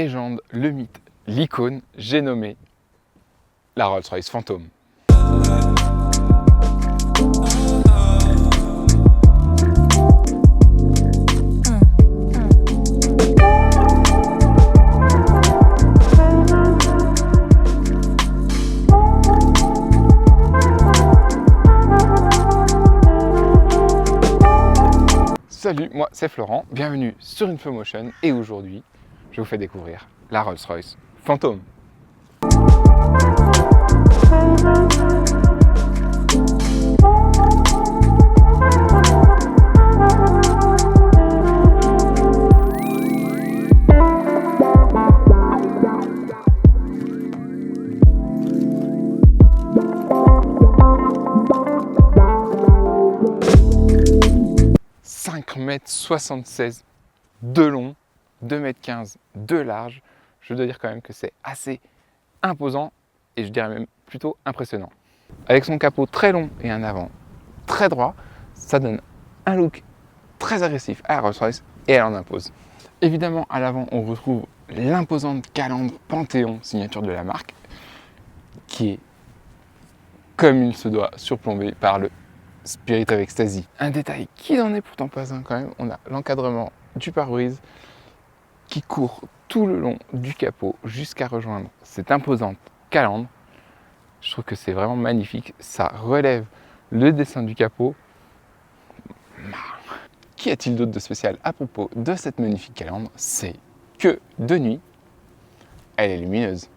légende, le mythe, l'icône, j'ai nommé la Rolls-Royce Phantom. Salut, moi c'est Florent, bienvenue sur InfoMotion et aujourd'hui je vous fais découvrir la Rolls-Royce Phantom. « 5,76 m de long, 2,15 m de large ». Je dois dire quand même que c'est assez imposant et je dirais même plutôt impressionnant. Avec son capot très long et un avant très droit, ça donne un look très agressif à la Rolls-Royce et elle en impose. Évidemment, à l'avant, on retrouve l'imposante calandre Panthéon, signature de la marque, qui est, comme il se doit, surplombée par le Spirit of Ecstasy. Un détail qui n'en est pourtant pas un quand même, on a l'encadrement du pare-brise qui court tout le long du capot jusqu'à rejoindre cette imposante calandre. Je trouve que c'est vraiment magnifique, ça relève le dessin du capot. Qu'y a-t-il d'autre de spécial à propos de cette magnifique calandre? C'est que de nuit, elle est lumineuse.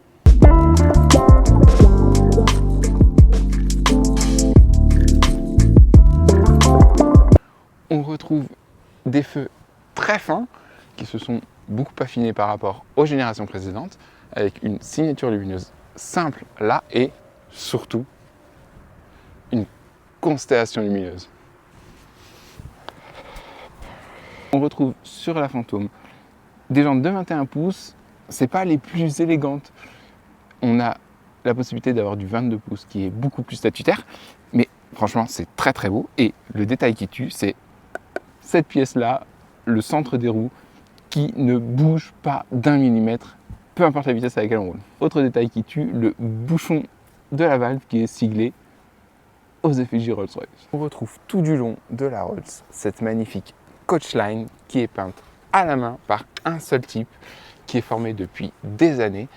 On retrouve des feux très fins qui se sont beaucoup affinés par rapport aux générations précédentes, avec une signature lumineuse simple là et surtout une constellation lumineuse. On retrouve sur la Phantom des jantes de 21 pouces, c'est pas les plus élégantes. On a la possibilité d'avoir du 22 pouces qui est beaucoup plus statutaire, mais franchement c'est très très beau. Et le détail qui tue, c'est cette pièce-là, le centre des roues, qui ne bouge pas d'1 millimètre, peu importe la vitesse à laquelle on roule. Autre détail qui tue, le bouchon de la valve qui est siglé aux effigies Rolls-Royce. On retrouve tout du long de la Rolls cette magnifique coachline qui est peinte à la main par un seul type, qui est formé depuis des années.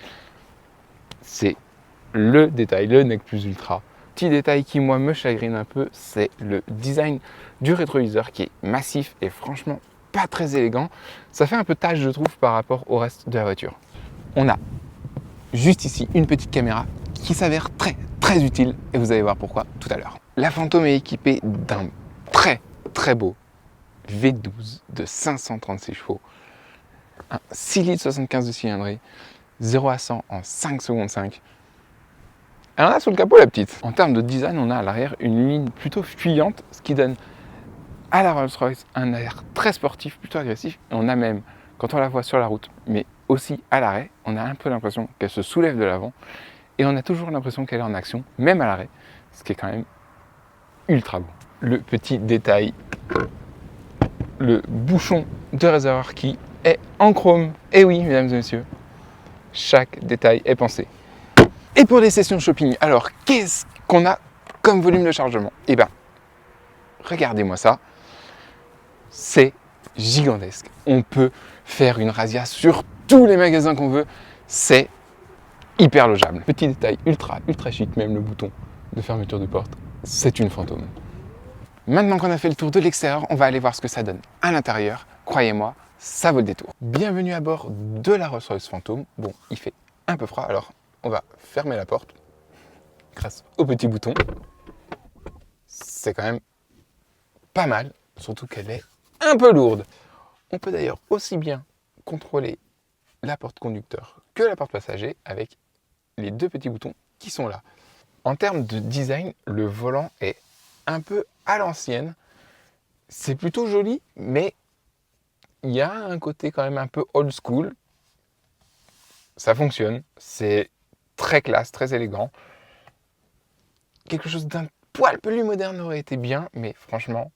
C'est le détail, le nec plus ultra. Petit détail qui moi me chagrine un peu, c'est le design du rétroviseur qui est massif et franchement pas très élégant. Ça fait un peu tâche je trouve par rapport au reste de la voiture. On a juste ici une petite caméra qui s'avère très utile et vous allez voir pourquoi tout à l'heure. La Phantom est équipée d'un très beau V12 de 536 chevaux, un 6 litres 75 de cylindrée, 0 à 100 en 5 secondes 5. Elle en a sur le capot la petite. En termes de design, on a à l'arrière une ligne plutôt fuyante, ce qui donne à la Rolls-Royce un air très sportif, plutôt agressif. Et on a même, quand on la voit sur la route, mais aussi à l'arrêt, on a un peu l'impression qu'elle se soulève de l'avant. Et on a toujours l'impression qu'elle est en action, même à l'arrêt, ce qui est quand même ultra beau. Le petit détail, le bouchon de réservoir qui est en chrome. Et oui, mesdames et messieurs, chaque détail est pensé. Et pour les sessions shopping, alors qu'est-ce qu'on a comme volume de chargement? Eh bien, regardez-moi ça, c'est gigantesque. On peut faire une razzia sur tous les magasins qu'on veut, c'est hyper logeable. Petit détail ultra chic, même le bouton de fermeture de porte, c'est une Phantom. Maintenant qu'on a fait le tour de l'extérieur, on va aller voir ce que ça donne à l'intérieur. Croyez-moi, ça vaut le détour. Bienvenue à bord de la Rolls-Royce Phantom. Bon, il fait un peu froid, alors on va fermer la porte grâce au petit bouton. C'est quand même pas mal, surtout qu'elle est un peu lourde. On peut d'ailleurs aussi bien contrôler la porte conducteur que la porte passager avec les deux petits boutons qui sont là. En termes de design, le volant est un peu à l'ancienne. C'est plutôt joli, mais il y a un côté quand même un peu old school. Ça fonctionne, c'est très classe, très élégant. Quelque chose d'un poil plus moderne aurait été bien, mais franchement,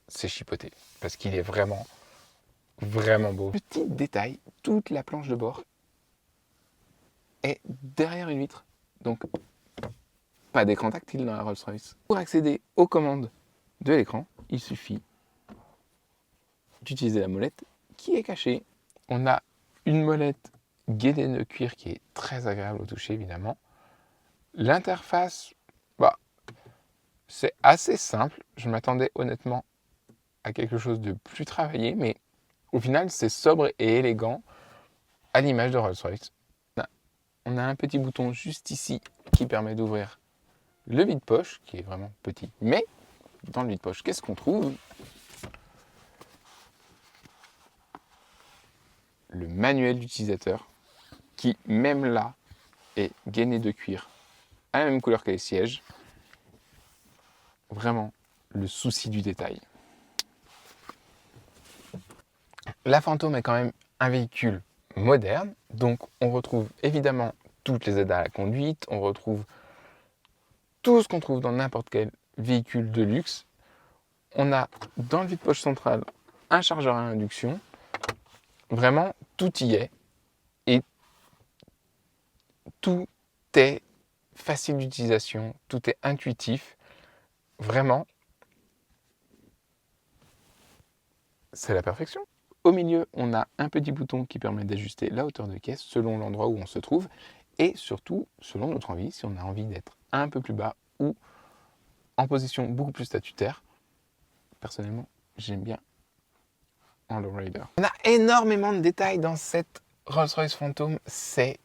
c'est chipoté parce qu'il est vraiment beau. Petit détail, toute la planche de bord est derrière une vitre. Donc, pas d'écran tactile dans la Rolls-Royce. Pour accéder aux commandes de l'écran, il suffit d'utiliser la molette qui est cachée. On a une molette gainée de cuir qui est très agréable au toucher, évidemment. L'interface, c'est assez simple. Je m'attendais honnêtement à quelque chose de plus travaillé, mais au final, c'est sobre et élégant à l'image de Rolls-Royce. On a un petit bouton juste ici qui permet d'ouvrir le vide-poche, qui est vraiment petit. Mais dans le vide-poche, qu'est-ce qu'on trouve? Le manuel d'utilisateur, qui même là est gainé de cuir à la même couleur que les sièges. Vraiment le souci du détail. La Phantom est quand même un véhicule moderne, donc on retrouve évidemment toutes les aides à la conduite, on retrouve tout ce qu'on trouve dans n'importe quel véhicule de luxe. On a dans le vide-poche central un chargeur à induction. Vraiment, tout y est. Et tout est facile d'utilisation, tout est intuitif. Vraiment, c'est la perfection. Au milieu, on a un petit bouton qui permet d'ajuster la hauteur de caisse selon l'endroit où on se trouve et surtout selon notre envie, si on a envie d'être un peu plus bas ou en position beaucoup plus statutaire. Personnellement, j'aime bien en lowrider. On a énormément de détails dans cette Rolls-Royce Phantom, c'est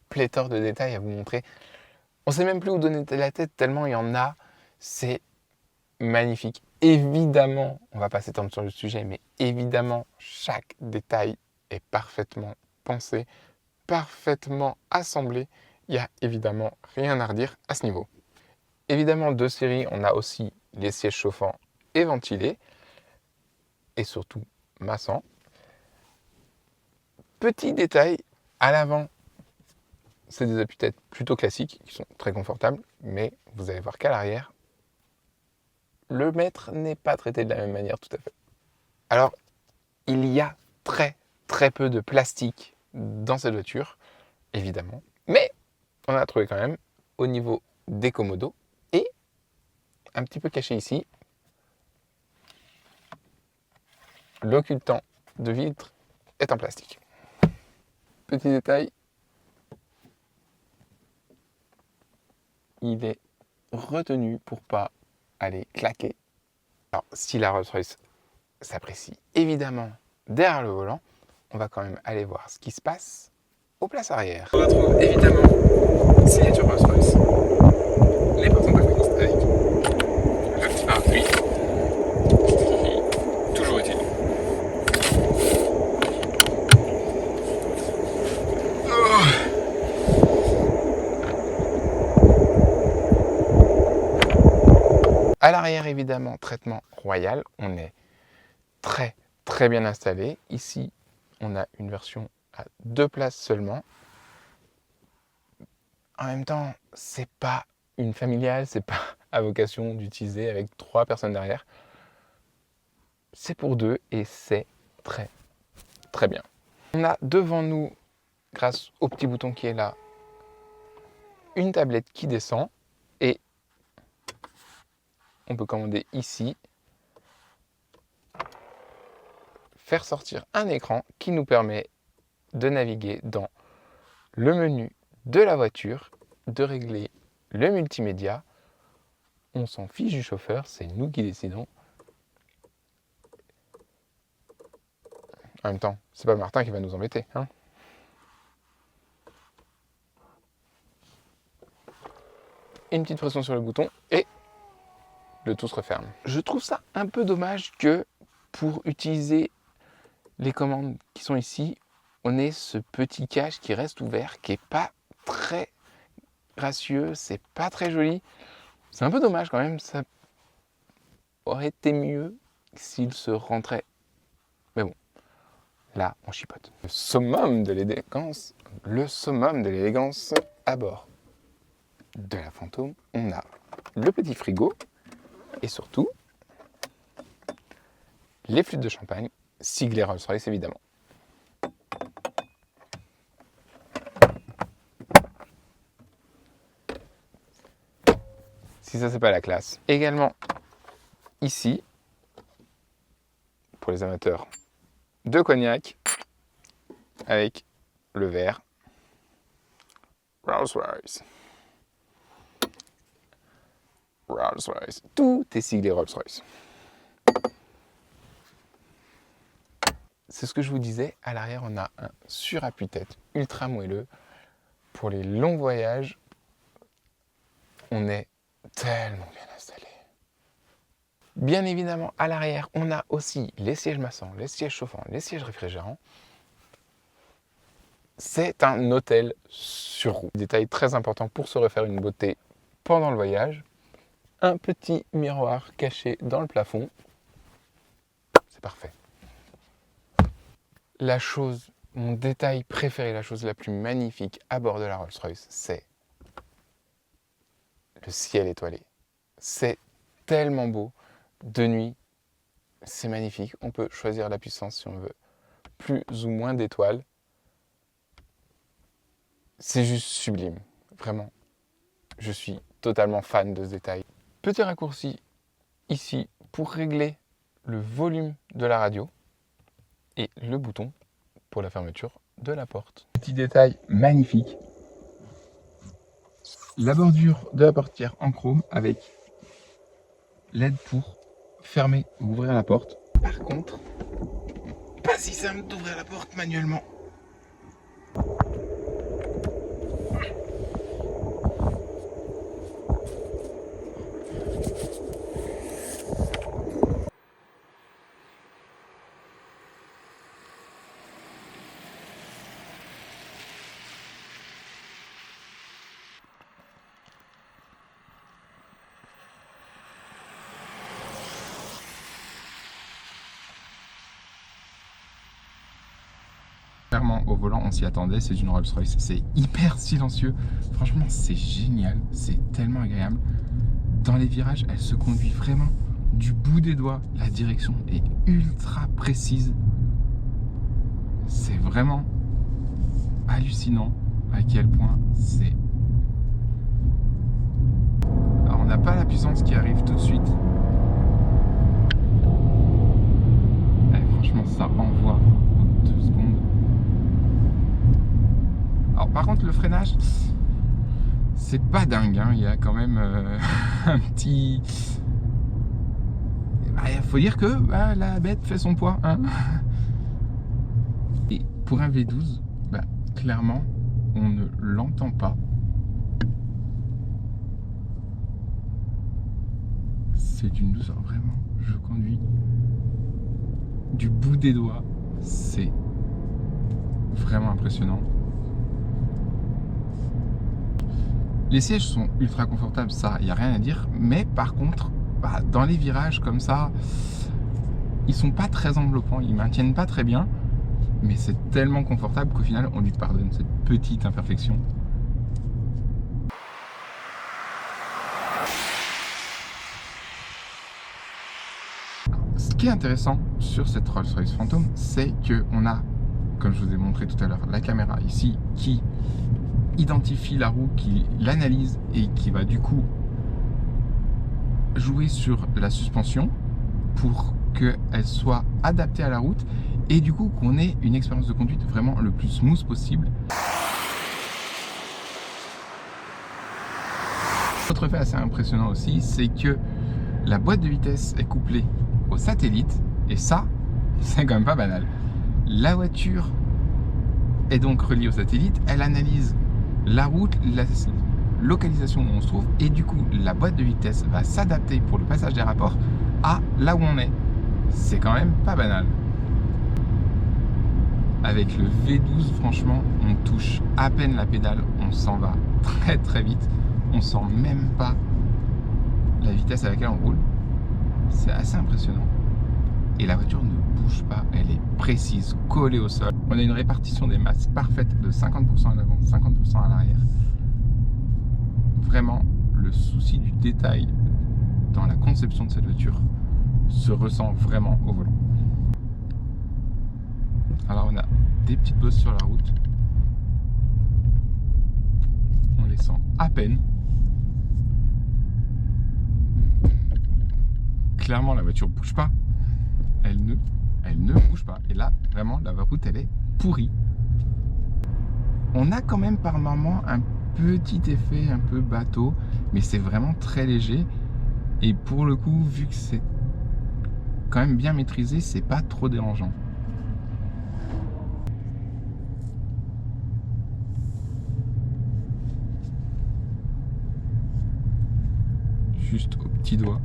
pléthore de détails à vous montrer. On ne sait même plus où donner la tête tellement il y en a, c'est magnifique. Évidemment, on ne va pas s'étendre sur le sujet, mais évidemment, chaque détail est parfaitement pensé, parfaitement assemblé. Il n'y a évidemment rien à redire à ce niveau. Évidemment, de série, on a aussi les sièges chauffants et ventilés, et surtout massants. Petit détail, à l'avant, c'est des appuis-têtes plutôt classiques, qui sont très confortables, mais vous allez voir qu'à l'arrière, le maître n'est pas traité de la même manière tout à fait. Alors, il y a très peu de plastique dans cette voiture, évidemment, mais on a trouvé quand même au niveau des commodos et un petit peu caché ici, l'occultant de vitre est en plastique. Petit détail, il est retenu pour pas aller claquer. Alors, si la Rolls-Royce s'apprécie évidemment derrière le volant, on va quand même aller voir ce qui se passe aux places arrière. On retrouve évidemment signature Rolls-Royce, les portes antagonistes avec le petit parapluie, toujours utile. À l'arrière, évidemment, traitement royal. On est très bien installé. Ici, on a une version à 2 places seulement. En même temps, c'est pas une familiale, c'est pas à vocation d'utiliser avec 3 personnes derrière. C'est pour 2 et c'est très bien. On a devant nous, grâce au petit bouton qui est là, une tablette qui descend et on peut commander ici, faire sortir un écran qui nous permet de naviguer dans le menu de la voiture, de régler le multimédia. On s'en fiche du chauffeur, c'est nous qui décidons. En même temps, c'est pas Martin qui va nous embêter, hein. Une petite pression sur le bouton et le tout se referme. Je trouve ça un peu dommage que pour utiliser les commandes qui sont ici, on ait ce petit cache qui reste ouvert, qui est pas très gracieux, c'est pas très joli. C'est un peu dommage quand même, ça aurait été mieux s'il se rentrait. Mais bon, là, on chipote. Le summum de l'élégance à bord de la Phantom, on a le petit frigo et surtout les flûtes de champagne, siglées Rolls-Royce évidemment. Si ça, c'est pas la classe. Également, ici, pour les amateurs de cognac, avec le verre Rolls-Royce. Rolls-Royce. Tout est siglé Rolls-Royce. C'est ce que je vous disais, à l'arrière, on a un sur-appuie-tête ultra moelleux. Pour les longs voyages, on est tellement bien installé. Bien évidemment, à l'arrière, on a aussi les sièges massants, les sièges chauffants, les sièges réfrigérants. C'est un hôtel sur roue. Détail très important pour se refaire une beauté pendant le voyage. Un petit miroir caché dans le plafond. C'est parfait. Mon détail préféré, la chose la plus magnifique à bord de la Rolls-Royce, c'est le ciel étoilé. C'est tellement beau. De nuit, c'est magnifique. On peut choisir la puissance si on veut. Plus ou moins d'étoiles. C'est juste sublime. Vraiment, je suis totalement fan de ce détail. Petit raccourci ici pour régler le volume de la radio et le bouton pour la fermeture de la porte. Petit détail magnifique. La bordure de la portière en chrome avec LED pour fermer ou ouvrir la porte. Par contre, pas si simple d'ouvrir la porte manuellement. Clairement, au volant, on s'y attendait, c'est une Rolls-Royce, c'est hyper silencieux. Franchement, c'est génial, c'est tellement agréable. Dans les virages, elle se conduit vraiment du bout des doigts. La direction est ultra précise. C'est vraiment hallucinant à quel point c'est... Alors, on n'a pas la puissance qui arrive tout de suite. Franchement, ça envoie en 2 secondes. Alors par contre le freinage, c'est pas dingue, hein. Il y a quand même un petit... Il faut dire que la bête fait son poids, hein. Et pour un V12, clairement, on ne l'entend pas. C'est d'une douceur, vraiment. Je conduis du bout des doigts. C'est vraiment impressionnant. Les sièges sont ultra confortables, ça, il n'y a rien à dire. Mais par contre, dans les virages comme ça, ils sont pas très enveloppants, ils maintiennent pas très bien. Mais c'est tellement confortable qu'au final, on lui pardonne cette petite imperfection. Ce qui est intéressant sur cette Rolls-Royce Phantom, c'est qu'on a, comme je vous ai montré tout à l'heure, la caméra ici qui identifie la roue, qui l'analyse et qui va du coup jouer sur la suspension pour qu'elle soit adaptée à la route et du coup qu'on ait une expérience de conduite vraiment le plus smooth possible. Autre fait assez impressionnant aussi, c'est que la boîte de vitesse est couplée au satellite et ça, c'est quand même pas banal. La voiture est donc reliée au satellite, elle analyse la route, la localisation où on se trouve et du coup la boîte de vitesse va s'adapter pour le passage des rapports à là où on est. C'est quand même pas banal. Avec le V12, franchement, on touche à peine la pédale, on s'en va très très vite, on sent même pas la vitesse à laquelle on roule. C'est assez impressionnant. Et la voiture ne bouge pas, elle est précise, collée au sol. On a une répartition des masses parfaite de 50% à l'avant, 50% à l'arrière. Vraiment, le souci du détail dans la conception de cette voiture se ressent vraiment au volant. Alors on a des petites bosses sur la route. On les sent à peine. clairement, la voiture bouge pas. Elle ne bouge pas. Et là, vraiment, la route, elle est pourrie. On a quand même par moment un petit effet un peu bateau, mais c'est vraiment très léger. Et pour le coup, vu que c'est quand même bien maîtrisé, c'est pas trop dérangeant. Juste au petit doigt.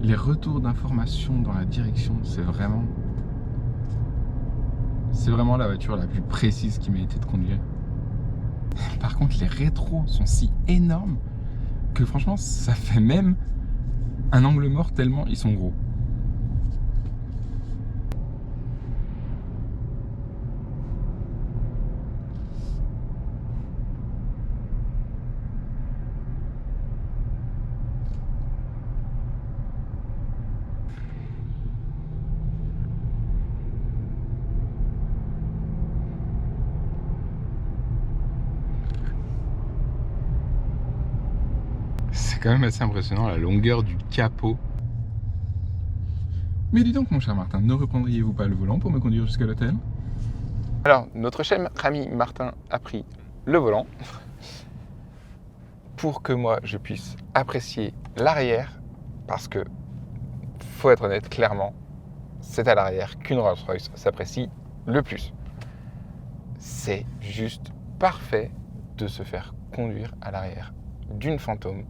Les retours d'informations dans la direction, c'est vraiment la voiture la plus précise qui m'a été de conduire. Par contre, les rétros sont si énormes que franchement, ça fait même un angle mort tellement ils sont gros. C'est quand même assez impressionnant la longueur du capot. Mais dis donc mon cher Martin, ne reprendriez-vous pas le volant pour me conduire jusqu'à l'hôtel? Alors, notre cher ami Martin a pris le volant pour que moi je puisse apprécier l'arrière, parce que, faut être honnête, clairement, c'est à l'arrière qu'une Rolls-Royce s'apprécie le plus. C'est juste parfait de se faire conduire à l'arrière d'une Phantom.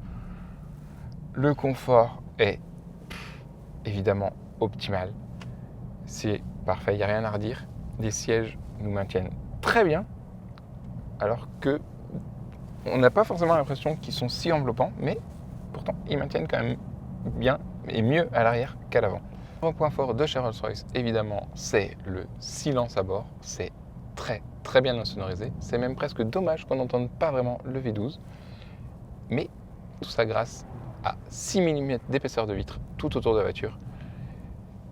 Le confort est évidemment optimal. C'est parfait, il n'y a rien à redire. Les sièges nous maintiennent très bien, alors que on n'a pas forcément l'impression qu'ils sont si enveloppants, mais pourtant ils maintiennent quand même bien et mieux à l'arrière qu'à l'avant. Le point fort de chez Rolls-Royce, évidemment, c'est le silence à bord. C'est très bien insonorisé. C'est même presque dommage qu'on n'entende pas vraiment le V12. Mais tout ça grâce à 6 mm d'épaisseur de vitre tout autour de la voiture.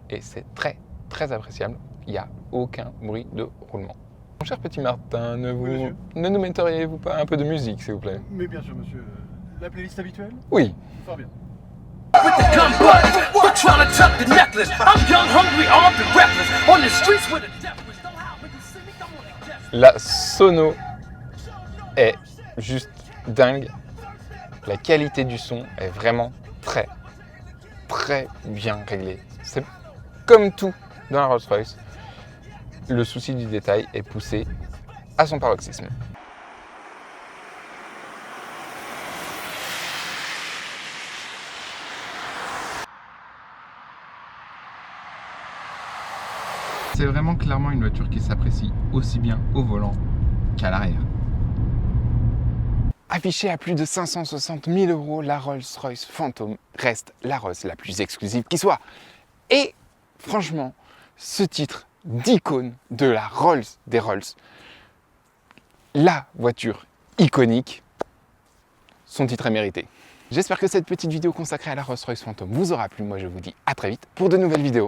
Et c'est très appréciable. Il n'y a aucun bruit de roulement. Mon cher petit Martin, ne nous metteriez-vous pas un peu de musique, s'il vous plaît? Mais bien sûr, monsieur. La playlist habituelle? Oui. Fort bien. La sono est juste dingue. La qualité du son est vraiment très bien réglée. C'est comme tout dans la Rolls-Royce. Le souci du détail est poussé à son paroxysme. C'est vraiment clairement une voiture qui s'apprécie aussi bien au volant qu'à l'arrière. Affichée à plus de 560 000 €, la Rolls-Royce Phantom reste la Rolls la plus exclusive qui soit. Et franchement, ce titre d'icône de la Rolls des Rolls, la voiture iconique, son titre est mérité. J'espère que cette petite vidéo consacrée à la Rolls-Royce Phantom vous aura plu. Moi, je vous dis à très vite pour de nouvelles vidéos.